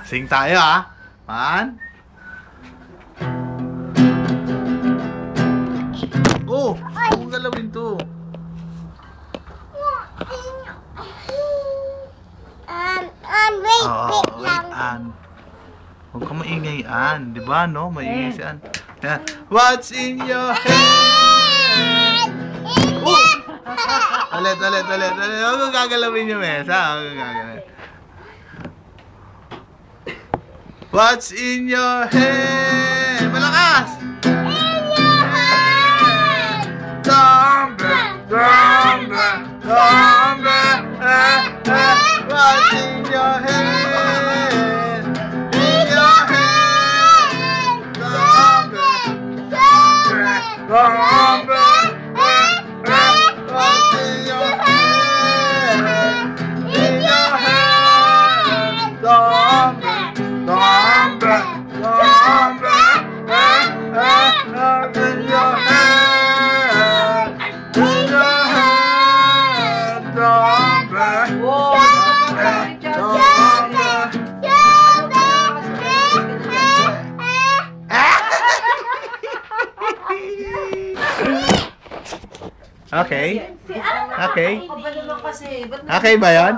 Sing tayo Man. Huwag galawin to. Wait lang. Huwag ka maingay, Di ba, no? Maingay si Ann. What's in your head? Ulit. Huwag kang gagalawin yung mesa. What's in your head? Malakas! What's in your head? In your head. What's in your head? In your head. Okay. Okay ba yun?